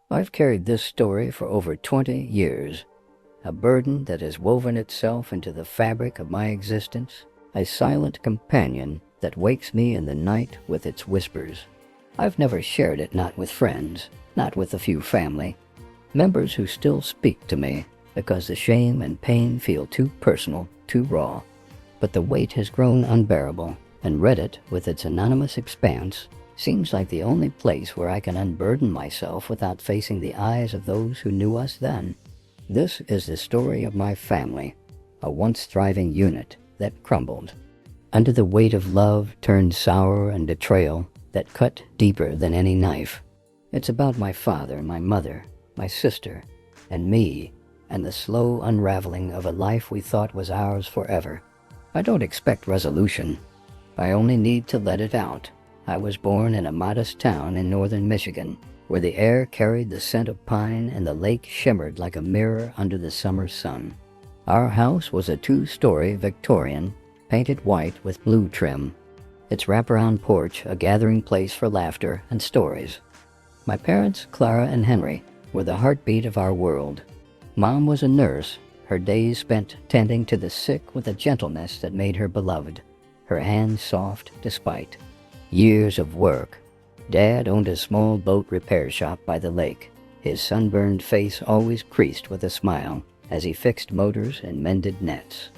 I've carried this story for over 20 years, a burden that has woven itself into the fabric of my existence, a silent companion that wakes me in the night with its whispers. I've never shared it, not with friends, not with a few family, members who still speak to me because the shame and pain feel too personal, too raw. But the weight has grown unbearable, and Reddit, with its anonymous expanse, seems like the only place where I can unburden myself without facing the eyes of those who knew us then. This is the story of my family, a once thriving unit that crumbled under the weight of love turned sour and betrayal that cut deeper than any knife. It's about my father, my mother, my sister, and me, and the slow unraveling of a life we thought was ours forever. I don't expect resolution. I only need to let it out. I was born in a modest town in northern Michigan, where the air carried the scent of pine and the lake shimmered like a mirror under the summer sun. Our house was a 2-story Victorian, painted white with blue trim. Its wraparound porch a gathering place for laughter and stories. My parents, Clara and Henry, were the heartbeat of our world. Mom was a nurse, her days spent tending to the sick with a gentleness that made her beloved, her hands soft despite years of work. Dad owned a small boat repair shop by the lake, his sunburned face always creased with a smile as he fixed motors and mended nets.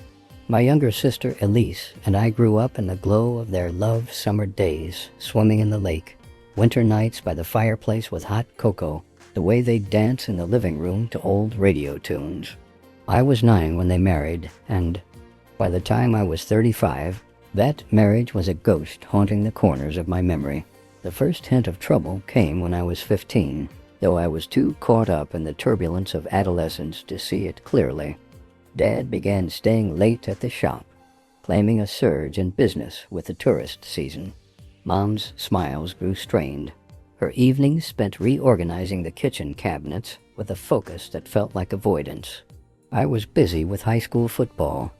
My younger sister Elise and I grew up in the glow of their loved summer days, swimming in the lake, winter nights by the fireplace with hot cocoa, the way they'd dance in the living room to old radio tunes. I was 9 when they married, and by the time I was 35, that marriage was a ghost haunting the corners of my memory. The first hint of trouble came when I was 15, though I was too caught up in the turbulence of adolescence to see it clearly. Dad began staying late at the shop, claiming a surge in business with the tourist season. Mom's smiles grew strained, her evenings spent reorganizing the kitchen cabinets with a focus that felt like avoidance. I was busy with high school football,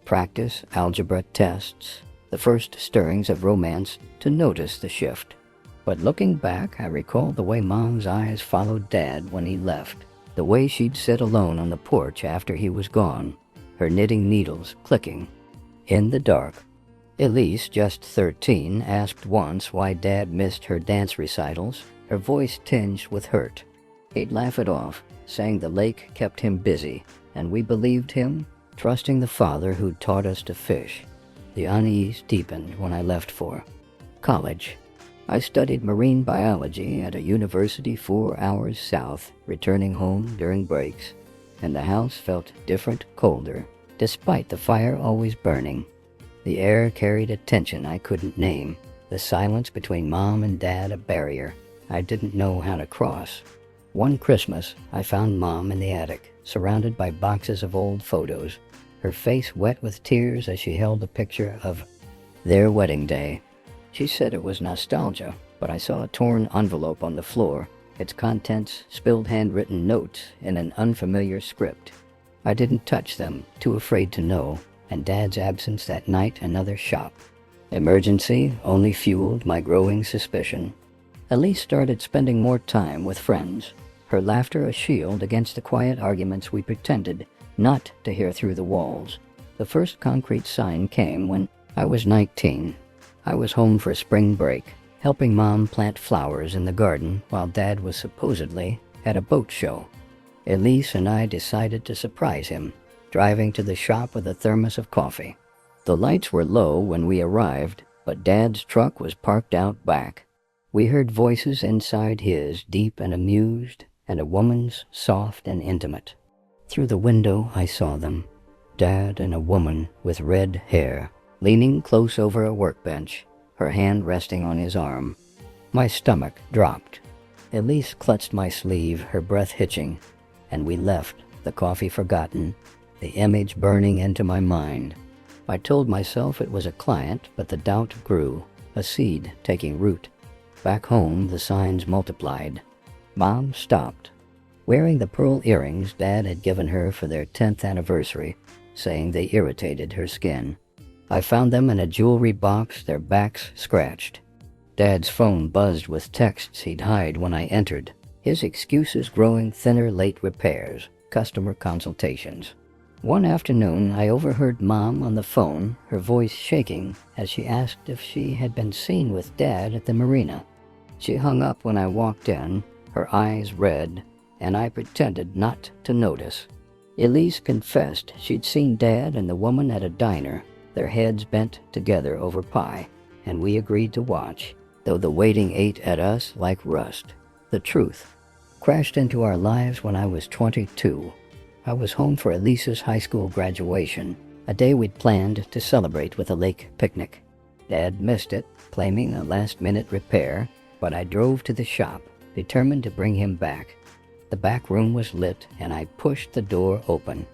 practice, algebra tests, the first stirrings of romance to notice the shift. But looking back, I recall the way Mom's eyes followed Dad when he left, the way she'd sit alone on the porch after he was gone, her knitting needles clicking. In the dark, Elise, just 13, asked once why Dad missed her dance recitals, her voice tinged with hurt. He'd laugh it off, saying the lake kept him busy, and we believed him, trusting the father who'd taught us to fish. The unease deepened when I left for college. I studied marine biology at a university 4 hours south, returning home during breaks, and the house felt different, colder, despite the fire always burning. The air carried a tension I couldn't name, the silence between Mom and Dad a barrier I didn't know how to cross. One Christmas, I found Mom in the attic, surrounded by boxes of old photos, her face wet with tears as she held a picture of their wedding day. She said it was nostalgia, but I saw a torn envelope on the floor, its contents spilled handwritten notes in an unfamiliar script. I didn't touch them, too afraid to know, and Dad's absence that night another shock. Emergency only fueled my growing suspicion. Elise started spending more time with friends, her laughter a shield against the quiet arguments we pretended not to hear through the walls. The first concrete sign came when I was 19. I was home for spring break, helping Mom plant flowers in the garden while Dad was supposedly at a boat show. Elise and I decided to surprise him, driving to the shop with a thermos of coffee. The lights were low when we arrived, but Dad's truck was parked out back. We heard voices inside his, deep and amused, and a woman's soft and intimate. Through the window I saw them, Dad and a woman with red hair, leaning close over a workbench, her hand resting on his arm. My stomach dropped. Elise clutched my sleeve, her breath hitching, and we left, the coffee forgotten, the image burning into my mind. I told myself it was a client, but the doubt grew, a seed taking root. Back home, the signs multiplied. Mom stopped, wearing the pearl earrings Dad had given her for their 10th anniversary, saying they irritated her skin. I found them in a jewelry box, their backs scratched. Dad's phone buzzed with texts he'd hide when I entered, his excuses growing thinner. Late repairs, customer consultations. One afternoon, I overheard Mom on the phone, her voice shaking as she asked if she had been seen with Dad at the marina. She hung up when I walked in, her eyes red, and I pretended not to notice. Elise confessed she'd seen Dad and the woman at a diner, their heads bent together over pie, and we agreed to watch, though the waiting ate at us like rust. The truth crashed into our lives when I was 22. I was home for Elise's high school graduation, a day we'd planned to celebrate with a lake picnic. Dad missed it, claiming a last-minute repair, but I drove to the shop, determined to bring him back. The back room was lit, and I pushed the door open.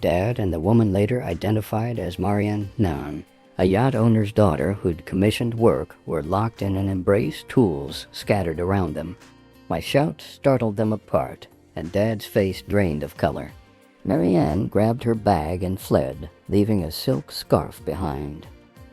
Dad and the woman later identified as Marianne Nan, a yacht owner's daughter who'd commissioned work, were locked in an embrace, tools scattered around them. My shout startled them apart, and Dad's face drained of color. Marianne grabbed her bag and fled, leaving a silk scarf behind.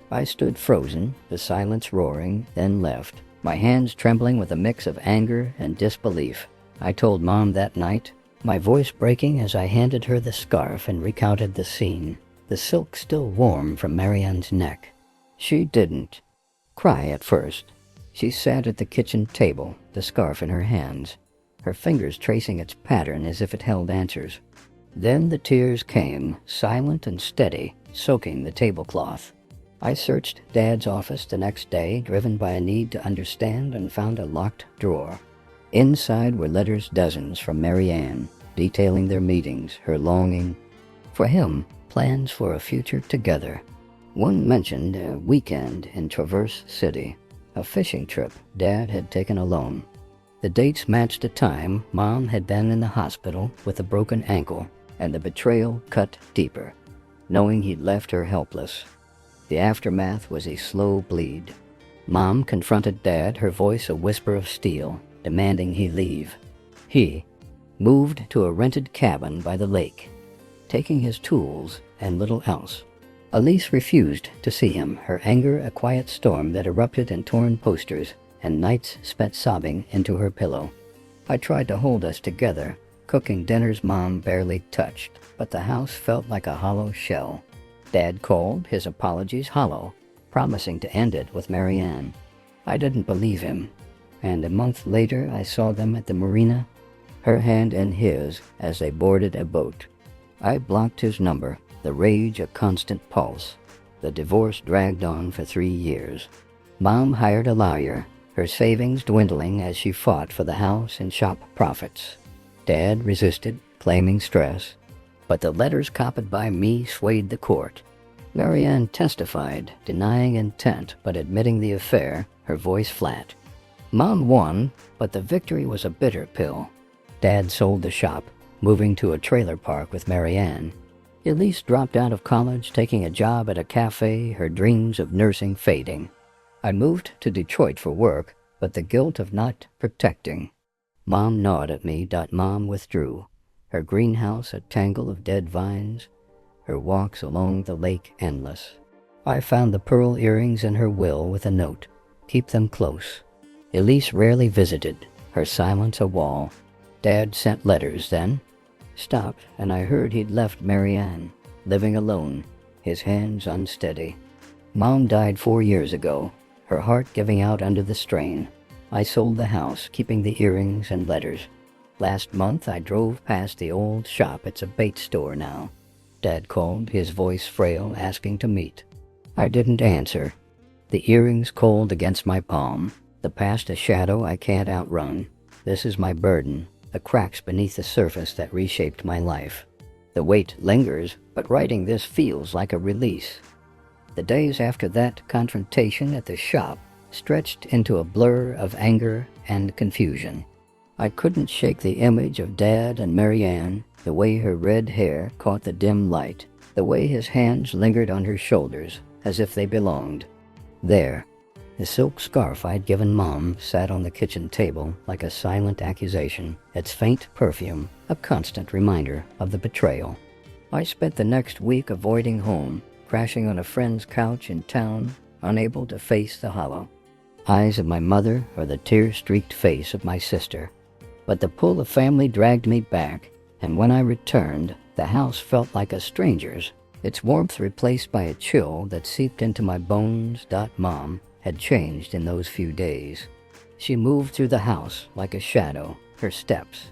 I stood frozen, the silence roaring, then left, my hands trembling with a mix of anger and disbelief. I told Mom that night, my voice breaking as I handed her the scarf and recounted the scene, the silk still warm from Marianne's neck. She didn't cry at first. She sat at the kitchen table, the scarf in her hands, her fingers tracing its pattern as if it held answers. Then the tears came, silent and steady, soaking the tablecloth. I searched Dad's office the next day, driven by a need to understand, and found a locked drawer. Inside were letters, dozens, from Marianne, detailing their meetings, her longing for him, plans for a future together. One mentioned a weekend in Traverse City, a fishing trip Dad had taken alone. The dates matched a time Mom had been in the hospital with a broken ankle, and the betrayal cut deeper, knowing he'd left her helpless. The aftermath was a slow bleed. Mom confronted Dad, her voice a whisper of steel, demanding he leave. He moved to a rented cabin by the lake, taking his tools and little else. Elise refused to see him, her anger a quiet storm that erupted in torn posters and nights spent sobbing into her pillow. I tried to hold us together, cooking dinners Mom barely touched, but the house felt like a hollow shell. Dad called, his apologies hollow, promising to end it with Marianne. I didn't believe him, and a month later I saw them at the marina, her hand in his as they boarded a boat. I blocked his number, the rage a constant pulse. The divorce dragged on for 3 years. Mom hired a lawyer, her savings dwindling as she fought for the house and shop profits. Dad resisted, claiming stress, but the letters copied by me swayed the court. Marianne testified, denying intent but admitting the affair, her voice flat. Mom won, but the victory was a bitter pill. Dad sold the shop, moving to a trailer park with Marianne. Elise dropped out of college, taking a job at a cafe, her dreams of nursing fading. I moved to Detroit for work, but the guilt of not protecting. Mom gnawed at me. Mom withdrew, her greenhouse a tangle of dead vines, her walks along the lake endless. I found the pearl earrings in her will with a note, keep them close. Elise rarely visited, her silence a wall. Dad sent letters then, stopped, and I heard he'd left Marianne, living alone, his hands unsteady. Mom died 4 years ago, her heart giving out under the strain. I sold the house, keeping the earrings and letters. Last month I drove past the old shop. It's a bait store now. Dad called, his voice frail, asking to meet. I didn't answer. The earrings cold against my palm, the past a shadow I can't outrun. This is my burden, the cracks beneath the surface that reshaped my life. The weight lingers, but writing this feels like a release. The days after that confrontation at the shop stretched into a blur of anger and confusion. I couldn't shake the image of Dad and Marianne, the way her red hair caught the dim light, the way his hands lingered on her shoulders as if they belonged. There, the silk scarf I'd given Mom sat on the kitchen table like a silent accusation, its faint perfume a constant reminder of the betrayal. I spent the next week avoiding home, crashing on a friend's couch in town, unable to face the hollow eyes of my mother or the tear-streaked face of my sister. But the pull of family dragged me back, and when I returned, the house felt like a stranger's, its warmth replaced by a chill that seeped into my bones. Mom had changed in those few days. She moved through the house like a shadow, her steps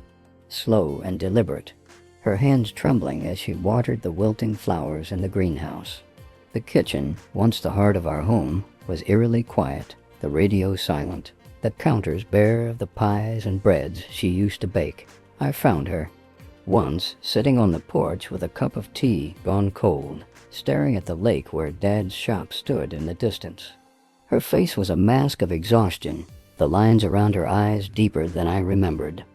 slow and deliberate, her hands trembling as she watered the wilting flowers in the greenhouse. The kitchen, once the heart of our home, was eerily quiet, the radio silent, the counters bare of the pies and breads she used to bake. I found her, once sitting on the porch with a cup of tea gone cold, staring at the lake where Dad's shop stood in the distance. Her face was a mask of exhaustion, the lines around her eyes deeper than I remembered.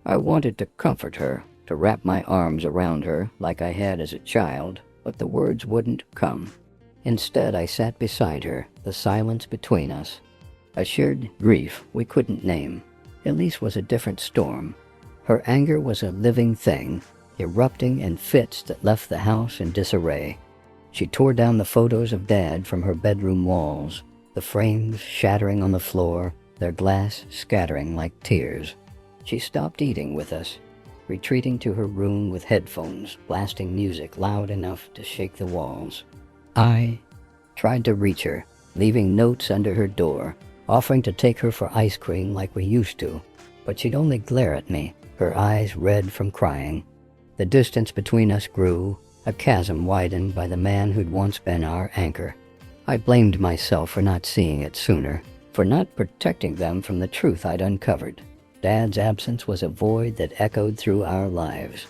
I wanted to comfort her, to wrap my arms around her like I had as a child, but the words wouldn't come. Instead, I sat beside her, the silence between us. A shared grief we couldn't name. Elise was a different storm. Her anger was a living thing, erupting in fits that left the house in disarray. She tore down the photos of Dad from her bedroom walls, the frames shattering on the floor, their glass scattering like tears. She stopped eating with us, retreating to her room with headphones, blasting music loud enough to shake the walls. I tried to reach her, leaving notes under her door, offering to take her for ice cream like we used to, but she'd only glare at me, her eyes red from crying. The distance between us grew, a chasm widened by the man who'd once been our anchor. I blamed myself for not seeing it sooner, for not protecting them from the truth I'd uncovered. Dad's absence was a void that echoed through our lives.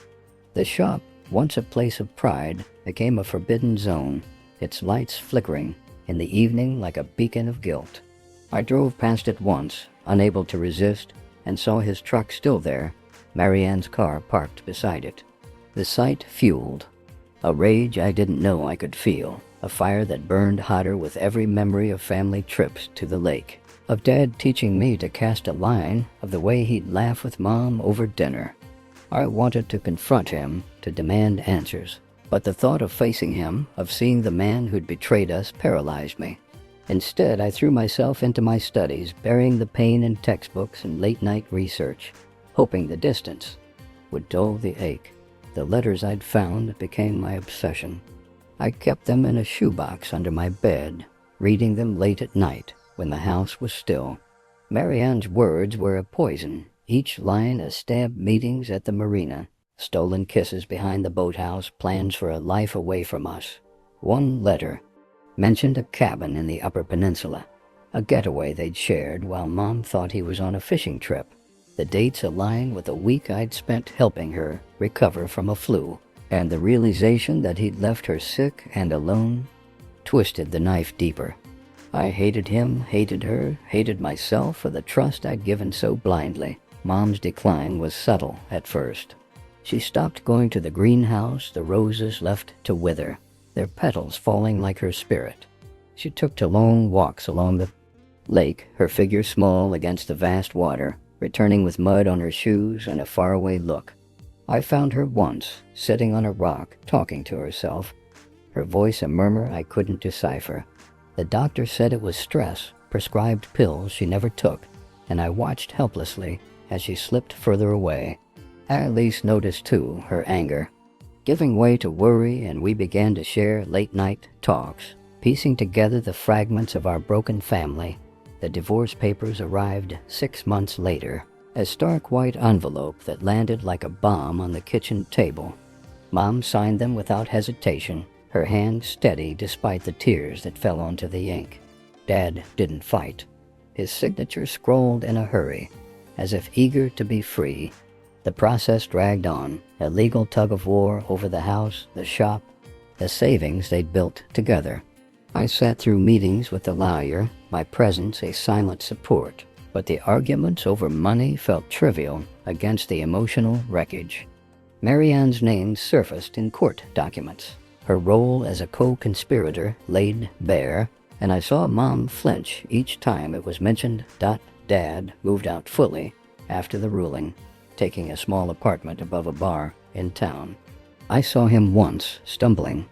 The shop, once a place of pride, became a forbidden zone, its lights flickering in the evening like a beacon of guilt. I drove past it once, unable to resist, and saw his truck still there, Marianne's car parked beside it. The sight fueled a rage I didn't know I could feel, a fire that burned hotter with every memory of family trips to the lake, of Dad teaching me to cast a line, of the way he'd laugh with Mom over dinner. I wanted to confront him, to demand answers, but the thought of facing him, of seeing the man who'd betrayed us, paralyzed me. Instead, I threw myself into my studies, burying the pain in textbooks and late-night research, hoping the distance would dull the ache. The letters I'd found became my obsession. I kept them in a shoebox under my bed, reading them late at night when the house was still. Marianne's words were a poison, each line a stab. Meetings at the marina, stolen kisses behind the boathouse, plans for a life away from us. One letter mentioned a cabin in the Upper Peninsula, a getaway they'd shared while Mom thought he was on a fishing trip. The dates aligned with a week I'd spent helping her recover from a flu, and the realization that he'd left her sick and alone twisted the knife deeper. I hated him, hated her, hated myself for the trust I'd given so blindly. Mom's decline was subtle at first. She stopped going to the greenhouse, the roses left to wither, their petals falling like her spirit. She took to long walks along the lake, her figure small against the vast water, returning with mud on her shoes and a faraway look. I found her once, sitting on a rock, talking to herself, her voice a murmur I couldn't decipher. The doctor said it was stress, prescribed pills she never took, and I watched helplessly as she slipped further away. Elise noticed too, her anger, giving way to worry, and we began to share late-night talks, piecing together the fragments of our broken family. The divorce papers arrived 6 months later, a stark white envelope that landed like a bomb on the kitchen table. Mom signed them without hesitation, her hand steady despite the tears that fell onto the ink. Dad didn't fight. His signature scrolled in a hurry, as if eager to be free. The process dragged on, a legal tug-of-war over the house, the shop, the savings they'd built together. I sat through meetings with the lawyer, my presence a silent support, but the arguments over money felt trivial against the emotional wreckage. Marianne's name surfaced in court documents, her role as a co-conspirator laid bare, and I saw Mom flinch each time it was mentioned. Dad moved out fully after the ruling, taking a small apartment above a bar in town. I saw him once, stumbling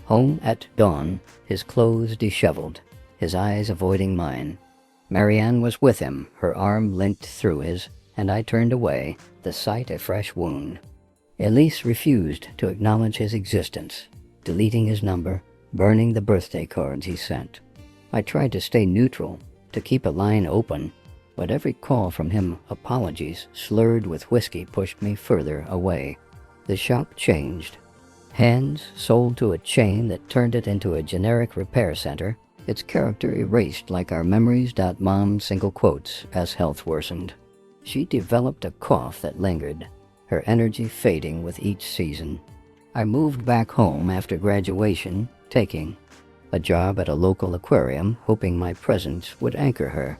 home at dawn, his clothes disheveled, his eyes avoiding mine. Marianne was with him, her arm linked through his, and I turned away, the sight a fresh wound. Elise refused to acknowledge his existence, deleting his number, burning the birthday cards he sent. I tried to stay neutral, to keep a line open, but every call from him, apologies slurred with whiskey, pushed me further away. The shop changed. Hands sold to a chain that turned it into a generic repair center, its character erased like our memories. Mom single quotes as health worsened. She developed a cough that lingered, her energy fading with each season. I moved back home after graduation, taking a job at a local aquarium, hoping my presence would anchor her.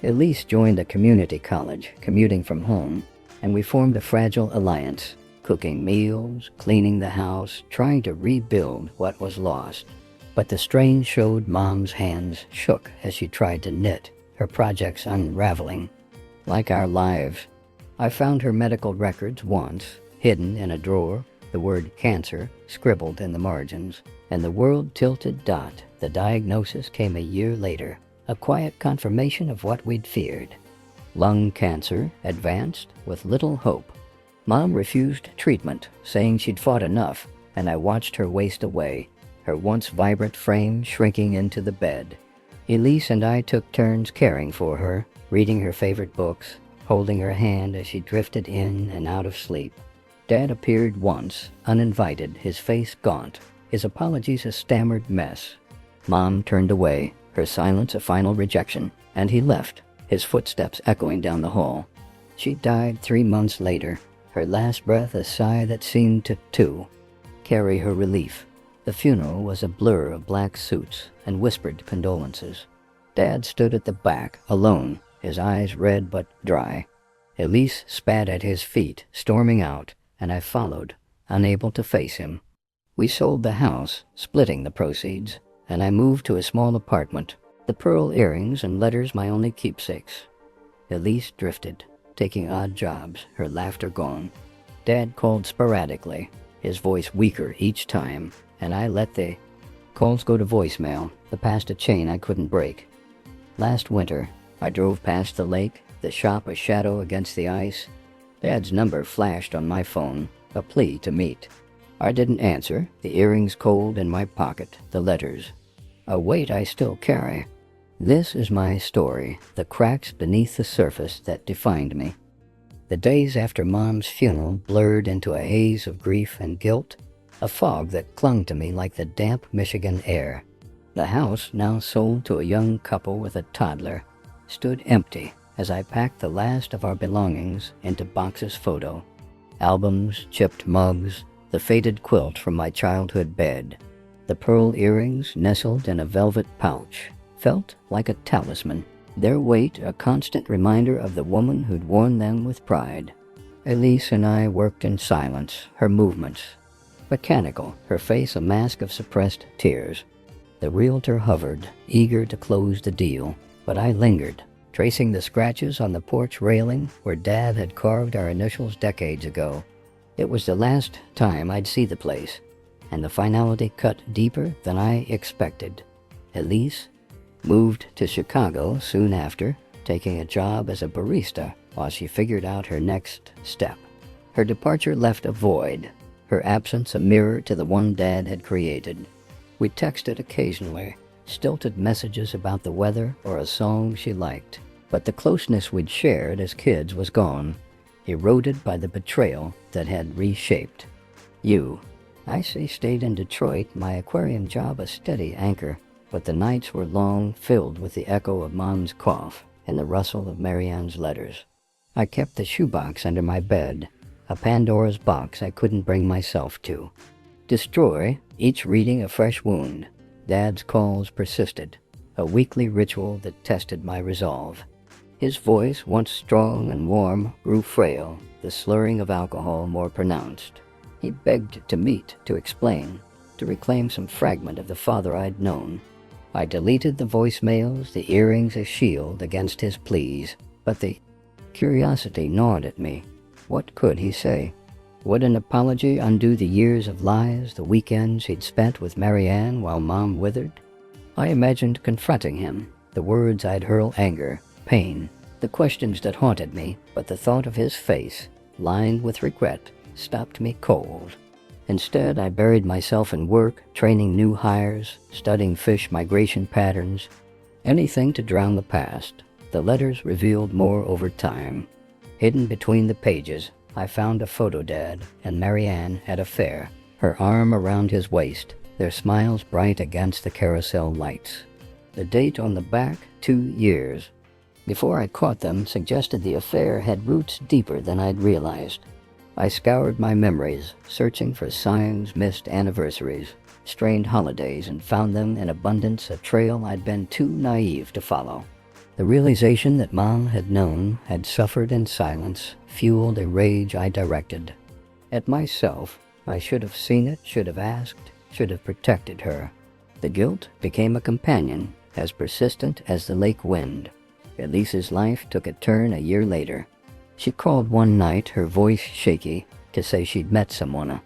Elise joined a community college, commuting from home, and we formed a fragile alliance, cooking meals, cleaning the house, trying to rebuild what was lost. But the strain showed. Mom's hands shook as she tried to knit, her projects unraveling. Like our lives, I found her medical records once, hidden in a drawer, the word cancer scribbled in the margins, and the world tilted. The diagnosis came a year later, a quiet confirmation of what we'd feared. Lung cancer, advanced, with little hope. Mom refused treatment, saying she'd fought enough, and I watched her waste away, her once vibrant frame shrinking into the bed. Elise and I took turns caring for her, reading her favorite books, holding her hand as she drifted in and out of sleep. Dad appeared once, uninvited, his face gaunt, his apologies a stammered mess. Mom turned away, her silence a final rejection, and he left, his footsteps echoing down the hall. She died 3 months later, her last breath a sigh that seemed to carry her relief. The funeral was a blur of black suits and whispered condolences. Dad stood at the back, alone, his eyes red but dry. Elise spat at his feet, storming out, and I followed, unable to face him. We sold the house, splitting the proceeds, and I moved to a small apartment, the pearl earrings and letters my only keepsakes. Elise drifted, taking odd jobs, her laughter gone. Dad called sporadically, his voice weaker each time, and I let the calls go to voicemail, the past a chain I couldn't break. Last winter, I drove past the lake, the shop a shadow against the ice. Dad's number flashed on my phone, a plea to meet. I didn't answer, the earrings cold in my pocket, the letters, a weight I still carry. This is my story, the cracks beneath the surface that defined me. The days after Mom's funeral blurred into a haze of grief and guilt, a fog that clung to me like the damp Michigan air. The house, now sold to a young couple with a toddler, stood empty as I packed the last of our belongings into boxes. Photo albums, chipped mugs, the faded quilt from my childhood bed. The pearl earrings nestled in a velvet pouch felt like a talisman, their weight a constant reminder of the woman who'd worn them with pride. Elise and I worked in silence, her movements mechanical, her face a mask of suppressed tears. The realtor hovered, eager to close the deal, but I lingered, tracing the scratches on the porch railing where Dad had carved our initials decades ago. It was the last time I'd see the place, and the finality cut deeper than I expected. Elise moved to Chicago soon after, taking a job as a barista while she figured out her next step. Her departure left a void, her absence a mirror to the one Dad had created. We texted occasionally, stilted messages about the weather or a song she liked, but the closeness we'd shared as kids was gone, eroded by the betrayal that had reshaped. I stayed in Detroit, my aquarium job a steady anchor, but the nights were long, filled with the echo of Mom's cough and the rustle of Marianne's letters. I kept the shoebox under my bed, a Pandora's box I couldn't bring myself to. Destroy, each reading a fresh wound. Dad's calls persisted, a weekly ritual that tested my resolve. His voice, once strong and warm, grew frail, the slurring of alcohol more pronounced. He begged to meet, to explain, to reclaim some fragment of the father I'd known. I deleted the voicemails, the earrings a shield against his pleas, but the curiosity gnawed at me. What could he say? Would an apology undo the years of lies, the weekends he'd spent with Marianne while Mom withered? I imagined confronting him, the words I'd hurl anger, pain, The questions that haunted me, but the thought of his face, lined with regret, stopped me cold. Instead, I buried myself in work, training new hires, studying fish migration patterns, anything to drown the past. The letters revealed more over time. Hidden between the pages, I found a photo Dad and Marianne at a fair, her arm around his waist, their smiles bright against the carousel lights. The date on the back, 2 years. Before I caught them, suggested the affair had roots deeper than I'd realized. I scoured my memories, searching for signs, missed anniversaries, strained holidays, and found them in abundance, a trail I'd been too naive to follow. The realization that Mom had known, had suffered in silence, fueled a rage I directed at myself. I should have seen it, should have asked, should have protected her. The guilt became a companion, as persistent as the lake wind. Elise's life took a turn a year later. She called one night, her voice shaky, to say she'd met someone, a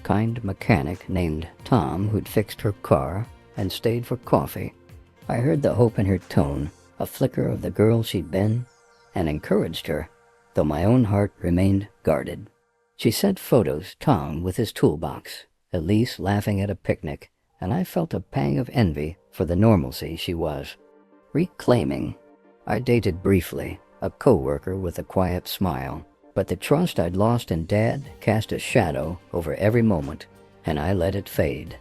kind mechanic named Tom, who'd fixed her car and stayed for coffee. I heard the hope in her tone, a flicker of the girl she'd been, and encouraged her, though my own heart remained guarded. She sent photos, Tom with his toolbox, Elise laughing at a picnic, and I felt a pang of envy for the normalcy she was reclaiming. I dated briefly, a co-worker with a quiet smile, but the trust I'd lost in Dad cast a shadow over every moment, and I let it fade.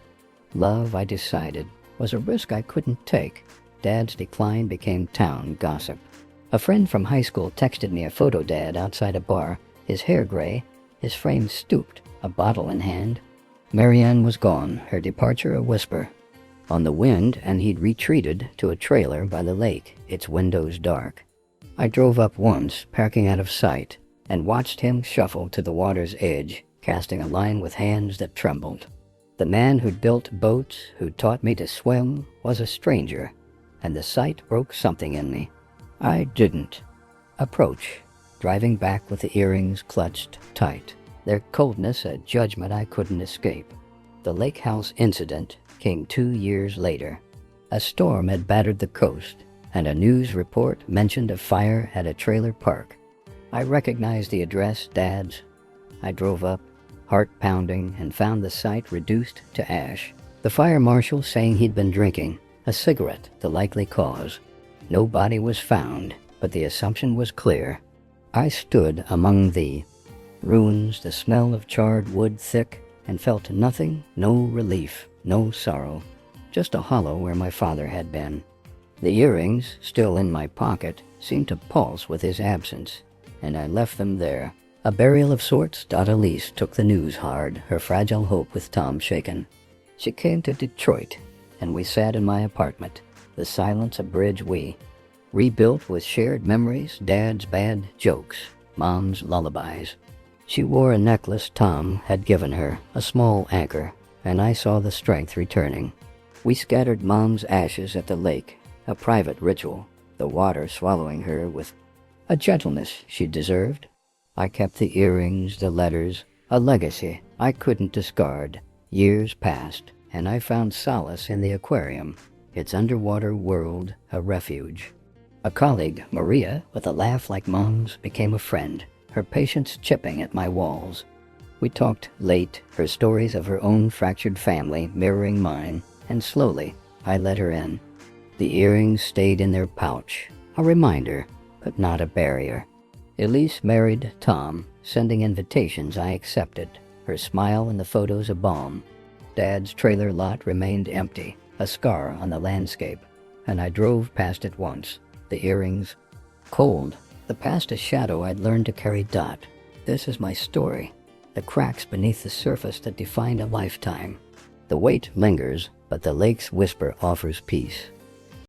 Love, I decided, was a risk I couldn't take. Dad's decline became town gossip. A friend from high school texted me a photo Dad outside a bar, his hair gray, his frame stooped, a bottle in hand. Marianne was gone, her departure a whisper on the wind, and he'd retreated to a trailer by the lake, its windows dark. I drove up once, parking out of sight, and watched him shuffle to the water's edge, casting a line with hands that trembled. The man who'd built boats, who'd taught me to swim, was a stranger, and the sight broke something in me. I didn't approach, driving back with the earrings clutched tight, their coldness a judgment I couldn't escape. The lake house incident came 2 years later. A storm had battered the coast, and a news report mentioned a fire at a trailer park. I recognized the address, Dad's. I drove up, heart pounding, and found the site reduced to ash. The fire marshal saying he'd been drinking, a cigarette the likely cause. No body was found, but the assumption was clear. I stood among the ruins, the smell of charred wood thick, and felt nothing, no relief, no sorrow, just a hollow where my father had been. The earrings, still in my pocket, seemed to pulse with his absence, and I left them there. A burial of sorts. Elise took the news hard, her fragile hope with Tom shaken. She came to Detroit, and we sat in my apartment, the silence a bridge we rebuilt with shared memories, Dad's bad jokes, Mom's lullabies. She wore a necklace Tom had given her, a small anchor, and I saw the strength returning. We scattered Mom's ashes at the lake, a private ritual, the water swallowing her with a gentleness she deserved. I kept the earrings, the letters, a legacy I couldn't discard. Years passed, and I found solace in the aquarium, its underwater world a refuge. A colleague, Maria, with a laugh like Mom's, became a friend, her patience chipping at my walls. We talked late, her stories of her own fractured family mirroring mine, and slowly I let her in. The earrings stayed in their pouch, a reminder, but not a barrier. Elise married Tom, sending invitations I accepted, her smile in the photos a balm. Dad's trailer lot remained empty, a scar on the landscape, and I drove past it once, the earrings cold, the past a shadow I'd learned to carry. This is my story, the cracks beneath the surface that defined a lifetime. The weight lingers, but the lake's whisper offers peace.